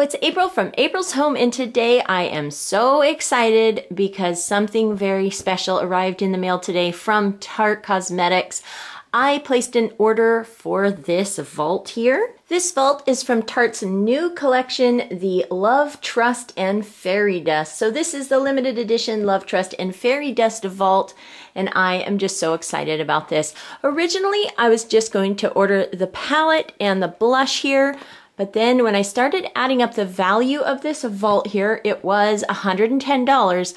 it's April from April's Home, and today I am so excited because something very special arrived in the mail today from Tarte Cosmetics. I placed an order for this vault here. This vault is from Tarte's new collection, the Love, Trust, and Fairy Dust. So this is the limited edition Love, Trust, and Fairy Dust vault, and I am just so excited about this. Originally, I was just going to order the palette and the blush here, but then when I started adding up the value of this vault here, it was $110,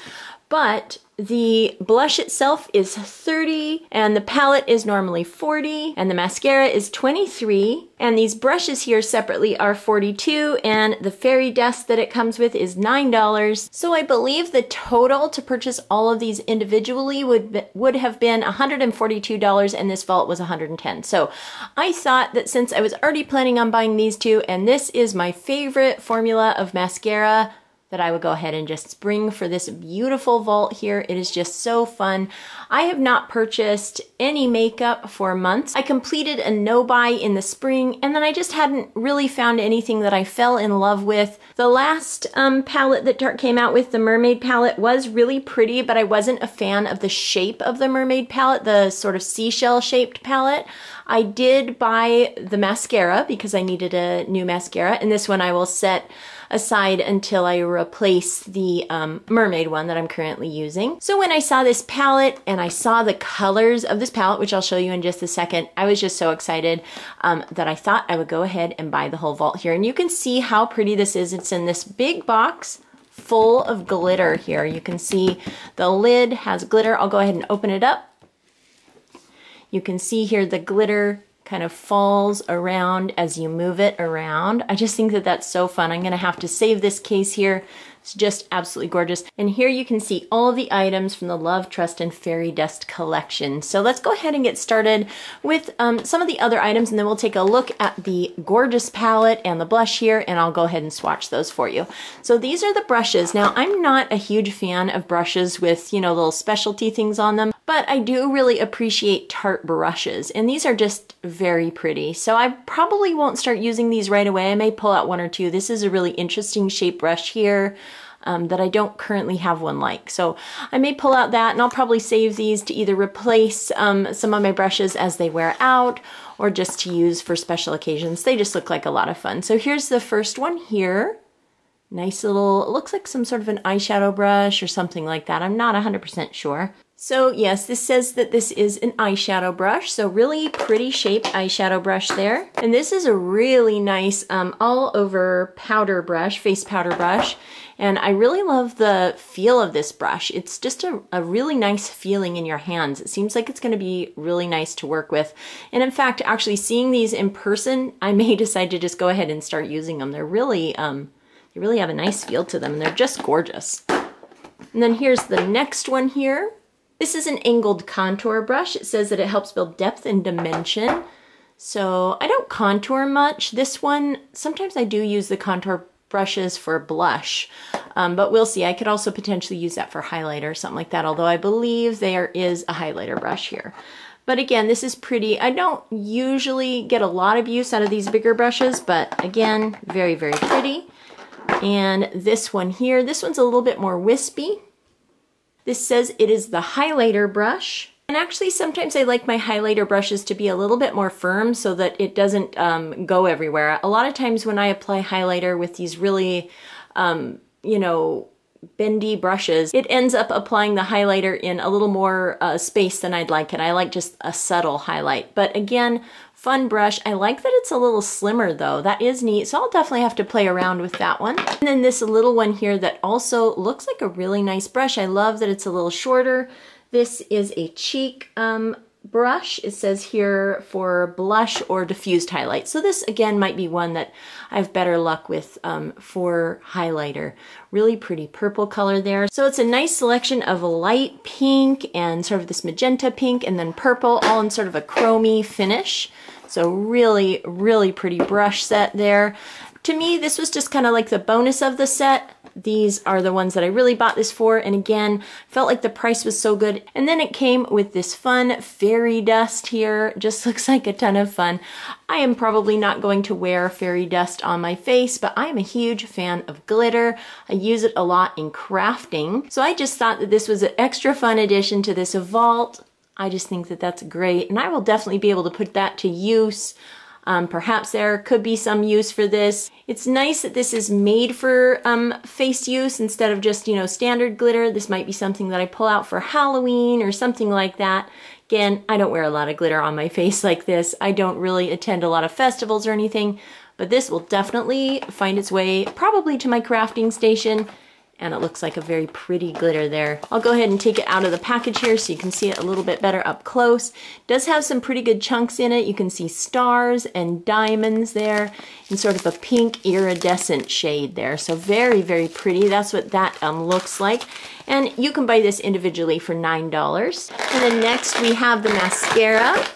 but the blush itself is $30, and the palette is normally $40, and the mascara is $23, and these brushes here separately are $42, and the fairy dust that it comes with is $9. So I believe the total to purchase all of these individually would have been $142, and this vault was $110. So I thought that since I was already planning on buying these two, and this is my favorite formula of mascara, that I would go ahead and just spring for this beautiful vault here. It is just so fun. I have not purchased any makeup for months. I completed a no-buy in the spring, and then I just hadn't really found anything that I fell in love with. The last palette that Tarte came out with, the mermaid palette, was really pretty, but I wasn't a fan of the shape of the mermaid palette, the sort of seashell shaped palette. I did buy the mascara because I needed a new mascara, and this one I will set aside until I replace the mermaid one that I'm currently using. So when I saw this palette and I saw the colors of this palette, which I'll show you in just a second, I was just so excited that I thought I would go ahead and buy the whole vault here. And you can see how pretty this is. It's in this big box full of glitter here. You can see the lid has glitter. I'll go ahead and open it up. You can see here the glitter kind of falls around as you move it around. I just think that that's so fun. I'm going to have to save this case here. It's just absolutely gorgeous. And here you can see all of the items from the Love, Trust, and Fairy Dust collection. So let's go ahead and get started with some of the other items, and then we'll take a look at the gorgeous palette and the blush here, and I'll go ahead and swatch those for you. So these are the brushes. Now, I'm not a huge fan of brushes with, you know, little specialty things on them, but I do really appreciate Tarte brushes, and these are just very pretty. So I probably won't start using these right away. I may pull out one or two. This is a really interesting shape brush here that I don't currently have one like. So I may pull out that, and I'll probably save these to either replace some of my brushes as they wear out, or just to use for special occasions. They just look like a lot of fun. So here's the first one here. Nice little, it looks like some sort of an eyeshadow brush or something like that. I'm not 100% sure. So yes, this says that this is an eyeshadow brush, so really pretty shaped eyeshadow brush there. And this is a really nice all over powder brush, face powder brush. And I really love the feel of this brush. It's just a really nice feeling in your hands. It seems like it's going to be really nice to work with. And in fact, actually seeing these in person, I may decide to just go ahead and start using them. They're really, they really have a nice feel to them, and they're just gorgeous. And then here's the next one here. This is an angled contour brush. It says that it helps build depth and dimension. So I don't contour much. This one, sometimes I do use the contour brushes for blush, but we'll see. I could also potentially use that for highlighter or something like that, although I believe there is a highlighter brush here. But again, this is pretty. I don't usually get a lot of use out of these bigger brushes, but again, very, very pretty. And this one here, this one's a little bit more wispy. This says it is the highlighter brush. And actually, sometimes I like my highlighter brushes to be a little bit more firm so that it doesn't go everywhere. A lot of times when I apply highlighter with these really, you know, bendy brushes, it ends up applying the highlighter in a little more space than I'd like it. I like just a subtle highlight. But again, fun brush. I like that it's a little slimmer though. That is neat. So I'll definitely have to play around with that one. And then this little one here that also looks like a really nice brush. I love that it's a little shorter. This is a cheek brush. It says here for blush or diffused highlight. So this again might be one that I have better luck with for highlighter. Really pretty purple color there. So it's a nice selection of a light pink and sort of this magenta pink and then purple, all in sort of a chromey finish. So really, really pretty brush set there. To me, this was just kind of like the bonus of the set. These are the ones that I really bought this for, and again, felt like the price was so good. And then it came with this fun fairy dust here. Just looks like a ton of fun. I am probably not going to wear fairy dust on my face, but I am a huge fan of glitter. I use it a lot in crafting. So I just thought that this was an extra fun addition to this vault. I just think that that's great, and I will definitely be able to put that to use. Perhaps there could be some use for this. It's nice that this is made for face use instead of just, you know, standard glitter. This might be something that I pull out for Halloween or something like that. Again, I don't wear a lot of glitter on my face like this. I don't really attend a lot of festivals or anything, but this will definitely find its way probably to my crafting station. And it looks like a very pretty glitter there. I'll go ahead and take it out of the package here so you can see it a little bit better up close. It does have some pretty good chunks in it. You can see stars and diamonds there in sort of a pink iridescent shade there. So very, very pretty. That's what that looks like. And you can buy this individually for $9. And then next we have the mascara.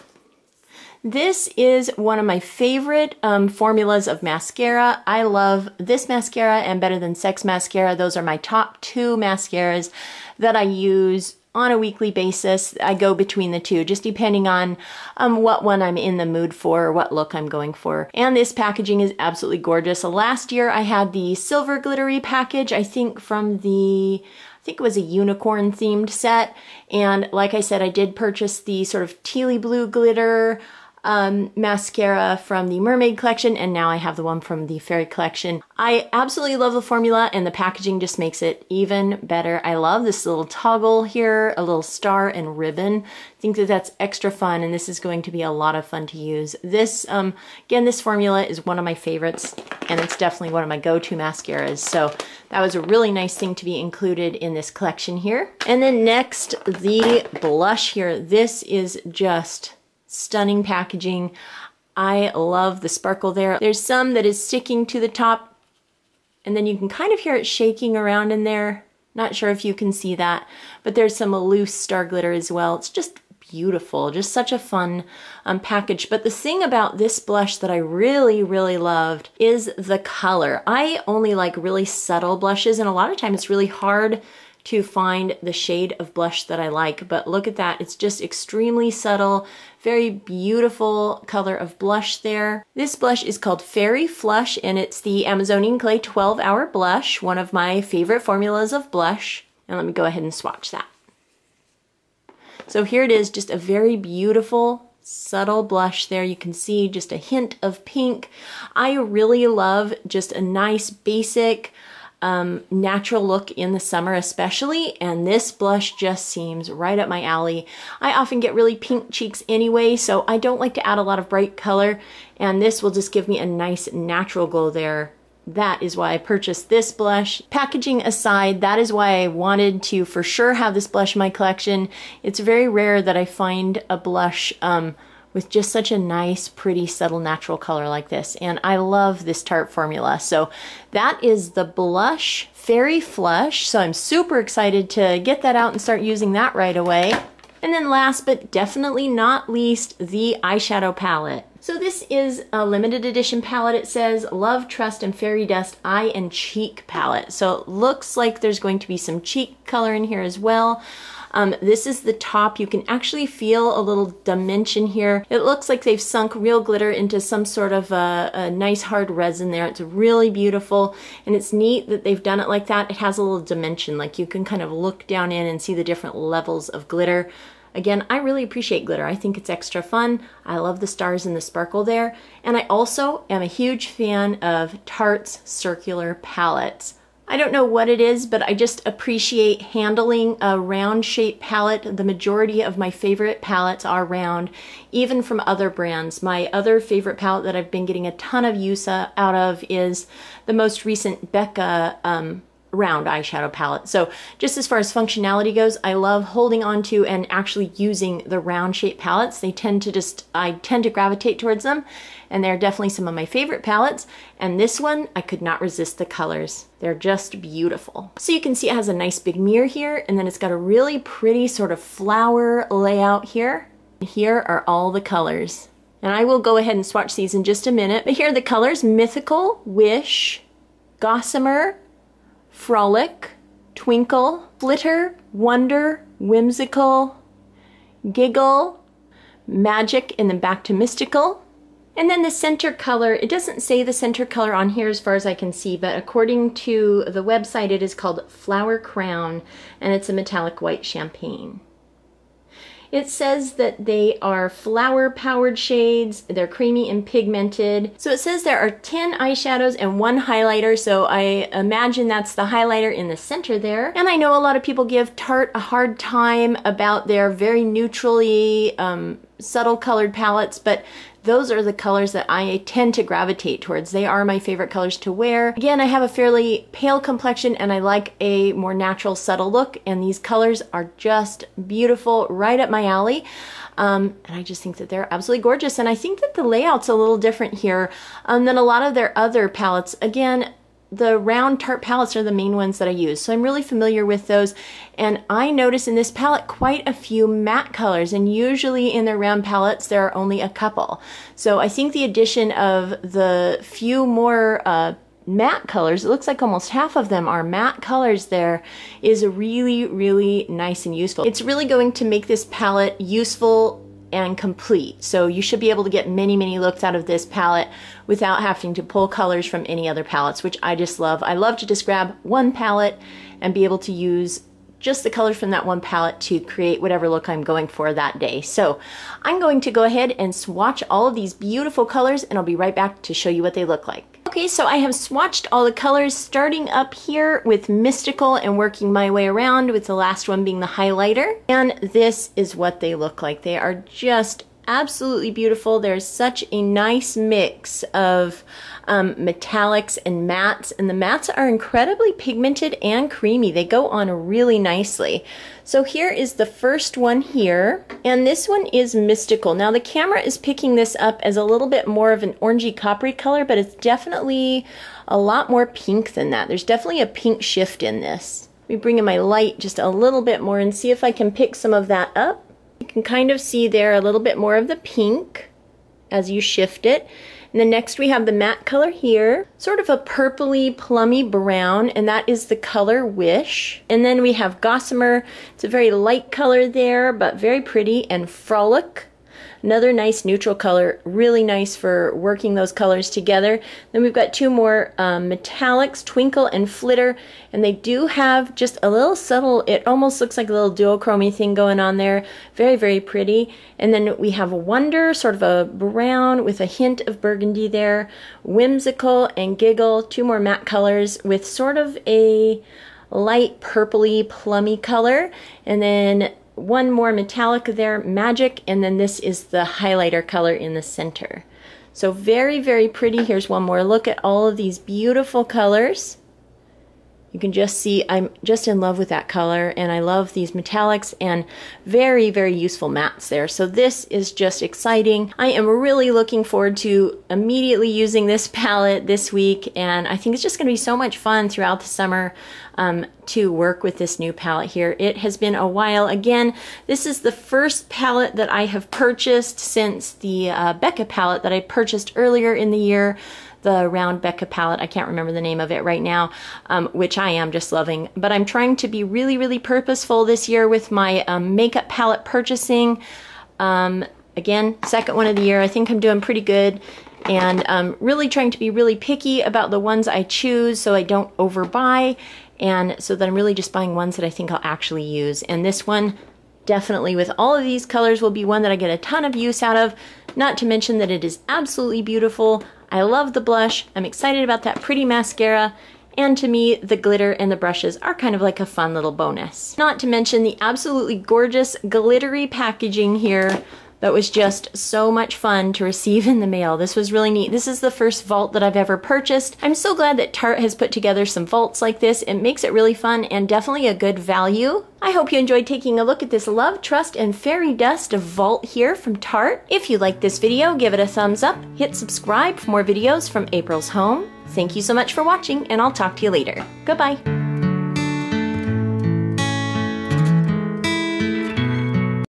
This is one of my favorite formulas of mascara. I love this mascara and Better Than Sex mascara. Those are my top two mascaras that I use on a weekly basis. I go between the two, just depending on what one I'm in the mood for or what look I'm going for. And this packaging is absolutely gorgeous. Last year I had the silver glittery package, I think from the it was a unicorn themed set. And like I said, I did purchase the sort of tealy blue glitter mascara from the Mermaid collection, and now I have the one from the Fairy collection. I absolutely love the formula, and the packaging just makes it even better. I love this little toggle here, a little star and ribbon. I think that that's extra fun, and this is going to be a lot of fun to use. This, again, this formula is one of my favorites, and it's definitely one of my go-to mascaras. So that was a really nice thing to be included in this collection here. And then next, the blush here. This is just stunning packaging. I love the sparkle there. There's some that is sticking to the top, and then you can kind of hear it shaking around in there. Not sure if you can see that, but there's some loose star glitter as well. It's just beautiful, just such a fun package. But the thing about this blush that I really, really loved is the color. I only like really subtle blushes, and a lot of times it's really hard to find the shade of blush that I like, but look at that. It's just extremely subtle, very beautiful color of blush there. This blush is called Fairy Flush, and it's the Amazonian Clay 12-Hour Blush, one of my favorite formulas of blush. And let me go ahead and swatch that. So here it is, just a very beautiful, subtle blush there. You can see just a hint of pink. I really love just a nice basic natural look in the summer especially, and this blush just seems right up my alley. I often get really pink cheeks anyway, so I don't like to add a lot of bright color, and this will just give me a nice natural glow there. That is why I purchased this blush. Packaging aside, that is why I wanted to for sure have this blush in my collection. It's very rare that I find a blush with just such a nice, pretty, subtle, natural color like this. And I love this Tarte formula. So that is the blush Fairy Flush. So I'm super excited to get that out and start using that right away. And then last but definitely not least, the eyeshadow palette. So this is a limited edition palette. It says Love, Trust, and Fairy Dust Eye and Cheek Palette. So it looks like there's going to be some cheek color in here as well. This is the top. You can actually feel a little dimension here. It looks like they've sunk real glitter into some sort of a nice hard resin there. It's really beautiful, and it's neat that they've done it like that. It has a little dimension, like you can kind of look down in and see the different levels of glitter. Again, I really appreciate glitter. I think it's extra fun. I love the stars and the sparkle there. And I also am a huge fan of Tarte's circular palettes. I don't know what it is, but I just appreciate handling a round shaped palette. The majority of my favorite palettes are round, even from other brands. My other favorite palette that I've been getting a ton of use out of is the most recent Becca round eyeshadow palette. So just as far as functionality goes, I love holding on to and actually using the round shaped palettes. I tend to gravitate towards them, and they're definitely some of my favorite palettes. And this one, I could not resist the colors. They're just beautiful. So you can see it has a nice big mirror here, and then it's got a really pretty sort of flower layout here. Here are all the colors. And I will go ahead and swatch these in just a minute, but here are the colors: Mythical, Wish, Gossamer, Frolic, Twinkle, Flitter, Wonder, Whimsical, Giggle, Magic, and then back to Mystical. And then the center color, it doesn't say the center color on here as far as I can see, but according to the website it is called Flower Crown, and it's a metallic white champagne. It says that they are flower powered shades, they're creamy and pigmented. So it says there are 10 eyeshadows and 1 highlighter, so I imagine that's the highlighter in the center there. And I know a lot of people give Tarte a hard time about their very neutrally subtle colored palettes, but those are the colors that I tend to gravitate towards. They are my favorite colors to wear. Again, I have a fairly pale complexion and I like a more natural, subtle look, and these colors are just beautiful, right up my alley. And I just think that they're absolutely gorgeous. And I think that the layout's a little different here than a lot of their other palettes. Again, the round Tarte palettes are the main ones that I use, so I'm really familiar with those. And I notice in this palette quite a few matte colors, and usually in their round palettes there are only a couple. So I think the addition of the few more matte colors, it looks like almost half of them are matte colors there, is really, really nice and useful. It's really going to make this palette useful and complete. So you should be able to get many, many looks out of this palette without having to pull colors from any other palettes, which I just love. I love to just grab one palette and be able to use just the colors from that one palette to create whatever look I'm going for that day. So I'm going to go ahead and swatch all of these beautiful colors, and I'll be right back to show you what they look like. Okay, so I have swatched all the colors, starting up here with Mystical and working my way around with the last one being the highlighter. And this is what they look like. They are just absolutely beautiful. There's such a nice mix of metallics and mattes, and the mattes are incredibly pigmented and creamy. They go on really nicely. So here is the first one here, and this one is Mystical. Now the camera is picking this up as a little bit more of an orangey coppery color, but it's definitely a lot more pink than that. There's definitely a pink shift in this. Let me bring in my light just a little bit more and see if I can pick some of that up. You can kind of see there a little bit more of the pink as you shift it. And then next we have the matte color here, sort of a purpley plummy brown, and that is the color Wish. And then we have Gossamer. It's a very light color there, but very pretty. And Frolic, another nice neutral color, really nice for working those colors together. Then we've got 2 more metallics, Twinkle and Flitter, and they do have just a little subtle, it almost looks like a little duochrome thing going on there. Very, very pretty. And then we have Wonder, sort of a brown with a hint of burgundy there. Whimsical and Giggle, 2 more matte colors with sort of a light purpley plummy color. And then 1 more metallic there, Magic, and then this is the highlighter color in the center. So very, very pretty. Here's one more look at all of these beautiful colors. You can just see I'm just in love with that color, and I love these metallics and very, very useful mattes there. So this is just exciting. I am really looking forward to immediately using this palette this week, and I think it's just going to be so much fun throughout the summer to work with this new palette here. It has been a while. Again, this is the first palette that I have purchased since the Becca palette that I purchased earlier in the year. The round Becca palette, I can't remember the name of it right now, which I am just loving. But I'm trying to be really, really purposeful this year with my makeup palette purchasing. Again, second one of the year. I think I'm doing pretty good. And really trying to be really picky about the ones I choose so I don't overbuy, and so that I'm really just buying ones that I think I'll actually use. And this one, definitely with all of these colors, will be one that I get a ton of use out of, not to mention that it is absolutely beautiful. I love the blush. I'm excited about that pretty mascara. And to me, the glitter and the brushes are kind of like a fun little bonus. Not to mention the absolutely gorgeous glittery packaging here that was just so much fun to receive in the mail. This was really neat. This is the first vault that I've ever purchased. I'm so glad that Tarte has put together some vaults like this. It makes it really fun and definitely a good value. I hope you enjoyed taking a look at this Love, Trust, and Fairy Dust vault here from Tarte. If you liked this video, give it a thumbs up, hit subscribe for more videos from April's Home. Thank you so much for watching, and I'll talk to you later. Goodbye.